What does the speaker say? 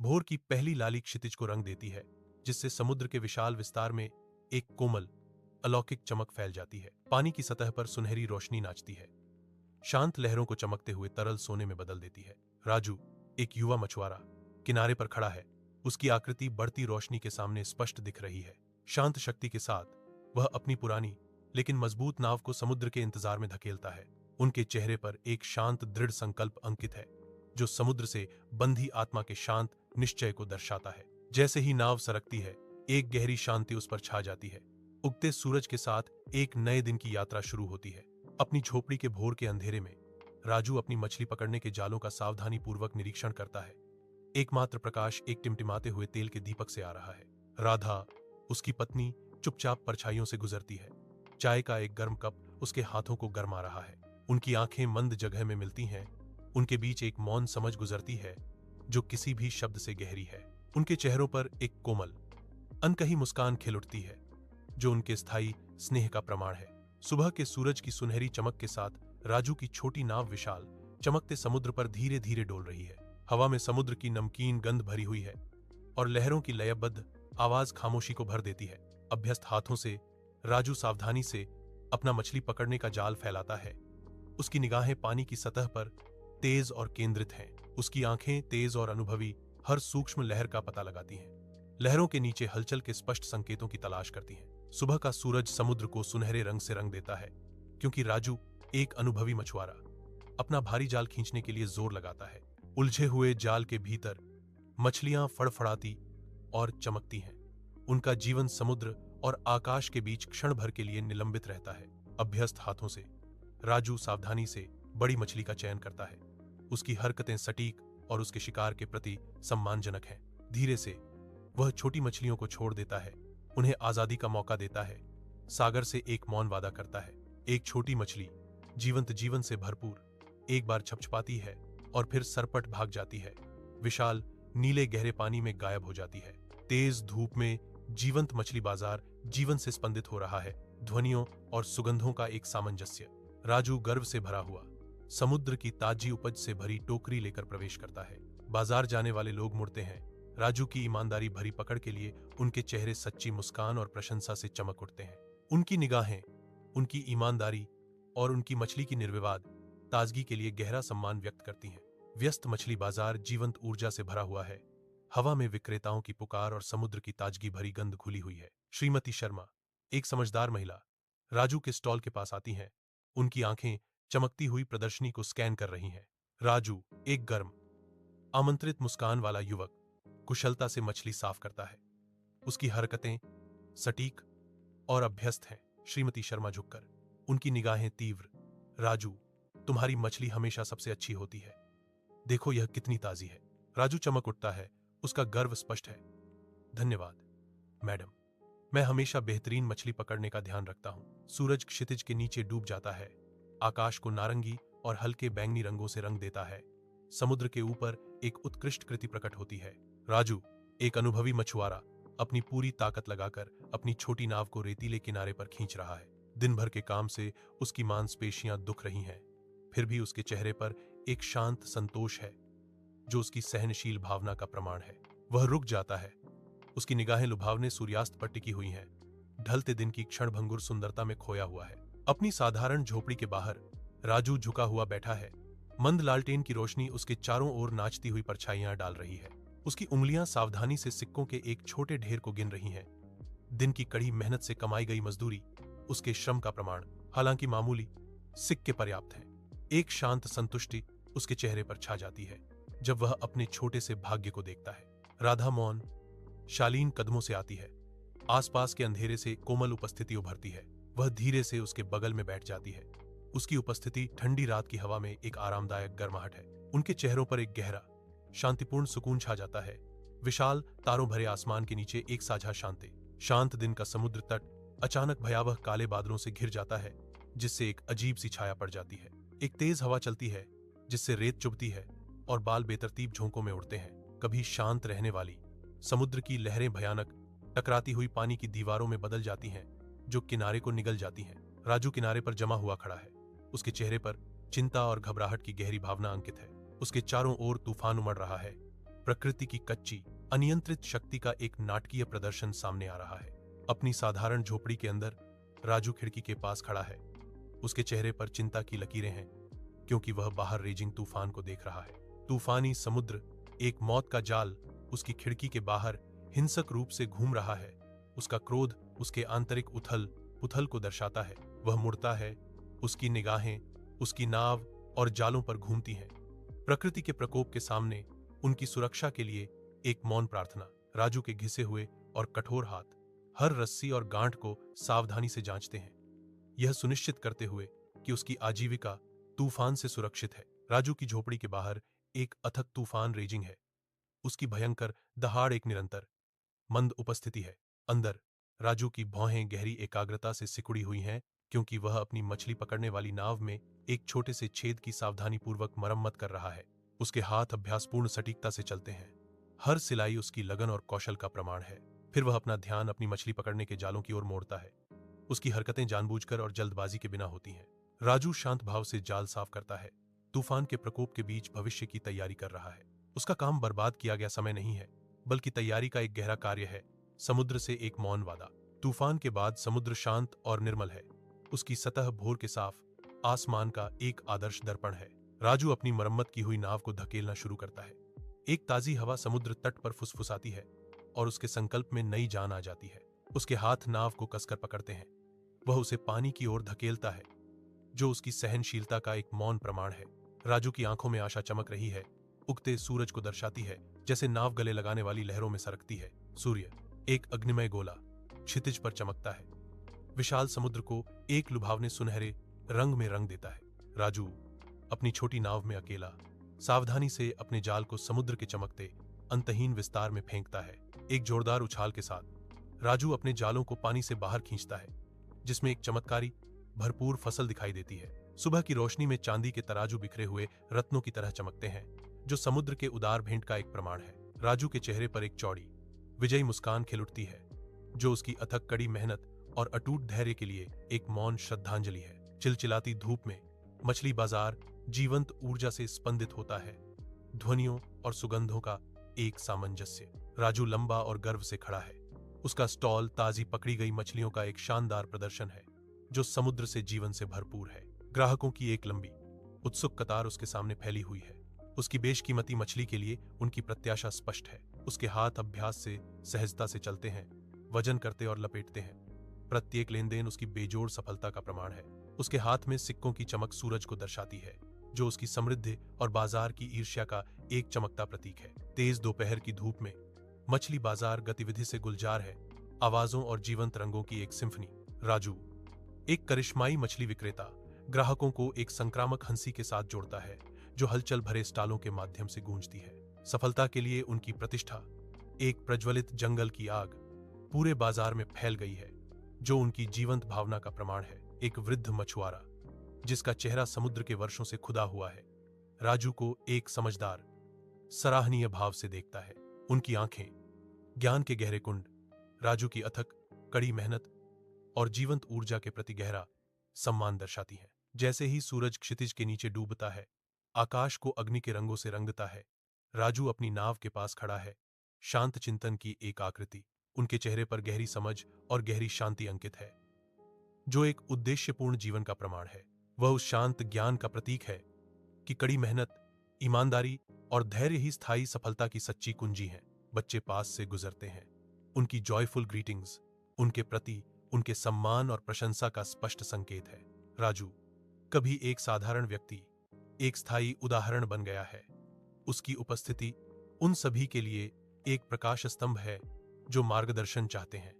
भोर की पहली लाली क्षितिज को रंग देती है, जिससे समुद्र के विशाल विस्तार में एक कोमल अलौकिक चमक फैल जाती है। पानी की सतह पर सुनहरी रोशनी नाचती है, शांत लहरों को चमकते हुए तरल सोने में बदल देती है। राजू, एक युवा मछुआरा, किनारे पर खड़ा है। उसकी आकृति बढ़ती रोशनी के सामने स्पष्ट दिख रही है। शांत शक्ति के साथ वह अपनी पुरानी लेकिन मजबूत नाव को समुद्र के इंतजार में धकेलता है। उनके चेहरे पर एक शांत दृढ़ संकल्प अंकित है, जो समुद्र से बंधी आत्मा के शांत निश्चय को दर्शाता है। जैसे ही नाव सरकती है, एक गहरी शांति उस पर छा जाती है। उगते सूरज के साथ एक नए दिन की यात्रा शुरू होती है। अपनी झोपड़ी के भोर के अंधेरे में राजू अपनी मछली पकड़ने के जालों का सावधानी पूर्वक निरीक्षण करता है। एकमात्र प्रकाश एक टिमटिमाते हुए तेल के दीपक से आ रहा है। राधा, उसकी पत्नी, चुपचाप परछाइयों से गुजरती है। चाय का एक गर्म कप उसके हाथों को गरमा रहा है। उनकी आंखें मंद जगह में मिलती हैं। उनके बीच एक मौन समझ गुजरती है, जो किसी भी शब्द से गहरी है। उनके चेहरों पर एक कोमल, अनकही मुस्कान खिल उठती है, जो उनके स्थायी स्नेह का प्रमाण है। सुबह के सूरज की सुनहरी चमक के साथ राजू की छोटी नाव विशाल चमकते समुद्र पर धीरे धीरे डोल रही है। हवा में समुद्र की नमकीन गंध भरी हुई है और लहरों की लयबद्ध आवाज खामोशी को भर देती है। अभ्यस्त हाथों से राजू सावधानी से अपना मछली पकड़ने का जाल फैलाता है। उसकी निगाहें पानी की सतह पर तेज और केंद्रित हैं। उसकी आंखें तेज और अनुभवी हर सूक्ष्म लहर का पता लगाती हैं, लहरों के नीचे हलचल के स्पष्ट संकेतों की तलाश करती हैं। सुबह का सूरज समुद्र को सुनहरे रंग से रंग देता है, क्योंकि राजू, एक अनुभवी मछुआरा, अपना भारी जाल खींचने के लिए जोर लगाता है। उलझे हुए जाल के भीतर मछलियां फड़फड़ाती और चमकती हैं। उनका जीवन समुद्र और आकाश के बीच क्षण भर के लिए निलंबित रहता है। अभ्यस्त हाथों से राजू सावधानी से बड़ी मछली का चयन करता है। उसकी हरकतें सटीक और उसके शिकार के प्रति सम्मानजनक हैं। धीरे से वह छोटी मछलियों को छोड़ देता है, उन्हें आजादी का मौका देता है। सागर से एक मौन वादा करता है। एक छोटी मछली, जीवंत जीवन से भरपूर, एक बार छपछपाती है और फिर सरपट भाग जाती है। विशाल नीले गहरे पानी में गायब हो जाती है। तेज धूप में जीवंत मछली बाजार जीवन से स्पंदित हो रहा है, ध्वनियों और सुगंधों का एक सामंजस्य। राजू गर्व से भरा हुआ समुद्र की ताजी उपज से भरी टोकरी लेकर प्रवेश करता है। बाजार जाने वाले लोग मुड़ते हैं। राजू की ईमानदारी भरी पकड़ के लिए उनके चेहरे सच्ची मुस्कान और प्रशंसा से चमक उठते हैं। उनकी निगाहें उनकी ईमानदारी और उनकी मछली की निर्विवाद ताजगी के लिए गहरा सम्मान व्यक्त करती हैं। व्यस्त मछली बाजार जीवंत ऊर्जा से भरा हुआ है। हवा में विक्रेताओं की पुकार और समुद्र की ताजगी भरी गंध घुली हुई है। श्रीमती शर्मा, एक समझदार महिला, राजू के स्टॉल के पास आती हैं। उनकी आंखें चमकती हुई प्रदर्शनी को स्कैन कर रही हैं। राजू, एक गर्म, आमंत्रित मुस्कान वाला युवक, कुशलता से मछली साफ करता है। उसकी हरकतें सटीक और अभ्यस्त हैं। श्रीमती शर्मा झुककर, उनकी निगाहें तीव्र, राजू, तुम्हारी मछली हमेशा सबसे अच्छी होती है। देखो यह कितनी ताजी है। राजू चमक उठता है, उसका गर्व स्पष्ट है। धन्यवाद मैडम, मैं हमेशा बेहतरीन मछली पकड़ने का ध्यान रखता हूं। सूरज क्षितिज के नीचे डूब जाता है, आकाश को नारंगी और हल्के बैंगनी रंगों से रंग देता है। समुद्र के ऊपर एक उत्कृष्ट कृति प्रकट होती है। राजू, एक अनुभवी मछुआरा, अपनी पूरी ताकत लगाकर अपनी छोटी नाव को रेतीले किनारे पर खींच रहा है। दिन भर के काम से उसकी मांसपेशियां दुख रही हैं, फिर भी उसके चेहरे पर एक शांत संतोष है, जो उसकी सहनशील भावना का प्रमाण है। वह रुक जाता है। उसकी निगाहें लुभावने सूर्यास्त पर टिकी हुई हैं, ढलते दिन की क्षणभंगुर सुंदरता में खोया हुआ है। अपनी साधारण झोपड़ी के बाहर राजू झुका हुआ बैठा है। मंद लालटेन की रोशनी उसके चारों ओर नाचती हुई परछाइयां डाल रही है। उसकी उंगलियां सावधानी से सिक्कों के एक छोटे ढेर को गिन रही हैं। दिन की कड़ी मेहनत से कमाई गई मजदूरी उसके श्रम का प्रमाण, हालांकि मामूली सिक्के पर्याप्त हैं। एक शांत संतुष्टि उसके चेहरे पर छा जाती है जब वह अपने छोटे से भाग्य को देखता है। राधा मौन, शालीन कदमों से आती है। आसपास के अंधेरे से कोमल उपस्थिति उभरती है। वह धीरे से उसके बगल में बैठ जाती है। उसकी उपस्थिति ठंडी रात की हवा में एक आरामदायक गर्माहट है। उनके चेहरों पर एक गहरा, शांतिपूर्ण सुकून छा जाता है। विशाल तारों भरे आसमान के नीचे एक साझा शांति। शांत दिन का समुद्र तट अचानक भयावह काले बादलों से घिर जाता है, जिससे एक अजीब सी छाया पड़ जाती है। एक तेज हवा चलती है, जिससे रेत चुभती है और बाल बेतरतीब झोंकों में उड़ते हैं। कभी शांत रहने वाली समुद्र की लहरें भयानक टकराती हुई पानी की दीवारों में बदल जाती हैं, जो किनारे को निगल जाती हैं। राजू किनारे पर जमा हुआ खड़ा है। उसके चेहरे पर चिंता और घबराहट की गहरी भावना अंकित है। उसके चारों ओर तूफान उमड़ रहा है, प्रकृति की कच्ची अनियंत्रित शक्ति का एक नाटकीय प्रदर्शन सामने आ रहा है। अपनी साधारण झोपड़ी के अंदर राजू खिड़की के पास खड़ा है। उसके चेहरे पर चिंता की लकीरें हैं, क्योंकि वह बाहर रेजिंग तूफान को देख रहा है। तूफानी समुद्र, एक मौत का जाल, उसकी खिड़की के बाहर हिंसक रूप से घूम रहा है। उसका क्रोध उसके आंतरिक उथल पुथल को दर्शाता है। वह मुड़ता है, उसकी निगाहें उसकी नाव और जालों पर घूमती हैं। प्रकृति के प्रकोप के सामने उनकी सुरक्षा के लिए एक मौन प्रार्थना। राजू के घिसे हुए और कठोर हाथ हर रस्सी और गांठ को सावधानी से जांचते हैं, यह सुनिश्चित करते हुए कि उसकी आजीविका तूफान से सुरक्षित है। राजू की झोपड़ी के बाहर एक अथक तूफान रेजिंग है। उसकी भयंकर दहाड़ एक निरंतर मंद उपस्थिति है। अंदर राजू की भौहें गहरी एकाग्रता से सिकुड़ी हुई हैं, क्योंकि वह अपनी मछली पकड़ने वाली नाव में एक छोटे से छेद की सावधानीपूर्वक मरम्मत कर रहा है। उसके हाथ अभ्यासपूर्ण सटीकता से चलते हैं। हर सिलाई उसकी लगन और कौशल का प्रमाण है। फिर वह अपना ध्यान अपनी मछली पकड़ने के जालों की ओर मोड़ता है। उसकी हरकतें जानबूझकर और जल्दबाजी के बिना होती हैं। राजू शांत भाव से जाल साफ करता है। तूफान के प्रकोप के बीच भविष्य की तैयारी कर रहा है। उसका काम बर्बाद किया गया समय नहीं है, बल्कि तैयारी का एक गहरा कार्य है। समुद्र से एक मौन वादा। तूफान के बाद समुद्र शांत और निर्मल है। उसकी सतह भोर के साफ आसमान का एक आदर्श दर्पण है। राजू अपनी मरम्मत की हुई नाव को धकेलना शुरू करता है। एक ताजी हवा समुद्र तट पर फुसफुसाती है और उसके संकल्प में नई जान आ जाती है। उसके हाथ नाव को कसकर पकड़ते हैं। वह उसे पानी की ओर धकेलता है, जो उसकी सहनशीलता का एक मौन प्रमाण है। राजू की आंखों में आशा चमक रही है, उगते सूरज को दर्शाती है, जैसे नाव गले लगाने वाली लहरों में सरकती है। सूर्य, एक अग्निमय गोला, क्षितिज पर चमकता है। विशाल समुद्र को एक लुभावने सुनहरे रंग में रंग देता है। राजू अपनी छोटी नाव में अकेला सावधानी से अपने जाल को समुद्र के चमकते अंतहीन विस्तार में फेंकता है। एक जोरदार उछाल के साथ राजू अपने जालों को पानी से बाहर खींचता है, जिसमें एक चमत्कारी भरपूर फसल दिखाई देती है। सुबह की रोशनी में चांदी के तराजू बिखरे हुए रत्नों की तरह चमकते हैं, जो समुद्र के उदार भेंट का एक प्रमाण है। राजू के चेहरे पर एक चौड़ी विजयी मुस्कान खिल उठती है, जो उसकी अथक कड़ी मेहनत और अटूट धैर्य के लिए एक मौन श्रद्धांजलि है। चिलचिलाती धूप में मछली बाजार जीवंत ऊर्जा से स्पंदित होता है, ध्वनियों और सुगंधों का एक सामंजस्य। राजू लंबा और गर्व से खड़ा है। उसका स्टॉल ताजी पकड़ी गई मछलियों का एक शानदार प्रदर्शन है, जो समुद्र से जीवन से भरपूर है। ग्राहकों की एक लंबी उत्सुक कतार उसके सामने फैली हुई है। उसकी बेशकीमती मछली के लिए उनकी प्रत्याशा स्पष्ट है। उसके हाथ अभ्यास से सहजता से चलते हैं, वजन करते और लपेटते हैं। प्रत्येक लेन देन उसकी बेजोड़ सफलता का प्रमाण है। उसके हाथ में सिक्कों की चमक सूरज को दर्शाती है, जो उसकी समृद्धि और बाजार की ईर्ष्या का एक चमकता प्रतीक है। तेज दोपहर की धूप में मछली बाजार गतिविधि से गुलजार है, आवाजों और जीवंत रंगों की एक सिम्फनी। राजू, एक करिश्माई मछली विक्रेता, ग्राहकों को एक संक्रामक हंसी के साथ जोड़ता है, जो हलचल भरे स्टालों के माध्यम से गूंजती है। सफलता के लिए उनकी प्रतिष्ठा, एक प्रज्वलित जंगल की आग, पूरे बाजार में फैल गई है, जो उनकी जीवंत भावना का प्रमाण है। एक वृद्ध मछुआरा, जिसका चेहरा समुद्र के वर्षों से खुदा हुआ है, राजू को एक समझदार सराहनीय भाव से देखता है। उनकी आंखें ज्ञान के गहरे कुंड, राजू की अथक कड़ी मेहनत और जीवंत ऊर्जा के प्रति गहरा सम्मान दर्शाती हैं। जैसे ही सूरज क्षितिज के नीचे डूबता है, आकाश को अग्नि के रंगों से रंगता है। राजू अपनी नाव के पास खड़ा है, शांत चिंतन की एक आकृति। उनके चेहरे पर गहरी समझ और गहरी शांति अंकित है, जो एक उद्देश्यपूर्ण जीवन का प्रमाण है। वह उस शांत ज्ञान का प्रतीक है कि कड़ी मेहनत, ईमानदारी और धैर्य ही स्थायी सफलता की सच्ची कुंजी हैं। बच्चे पास से गुजरते हैं। उनकी जॉयफुल ग्रीटिंग्स उनके प्रति उनके सम्मान और प्रशंसा का स्पष्ट संकेत है। राजू, कभी एक साधारण व्यक्ति, एक स्थायी उदाहरण बन गया है। उसकी उपस्थिति उन सभी के लिए एक प्रकाश स्तंभ है, जो मार्गदर्शन चाहते हैं।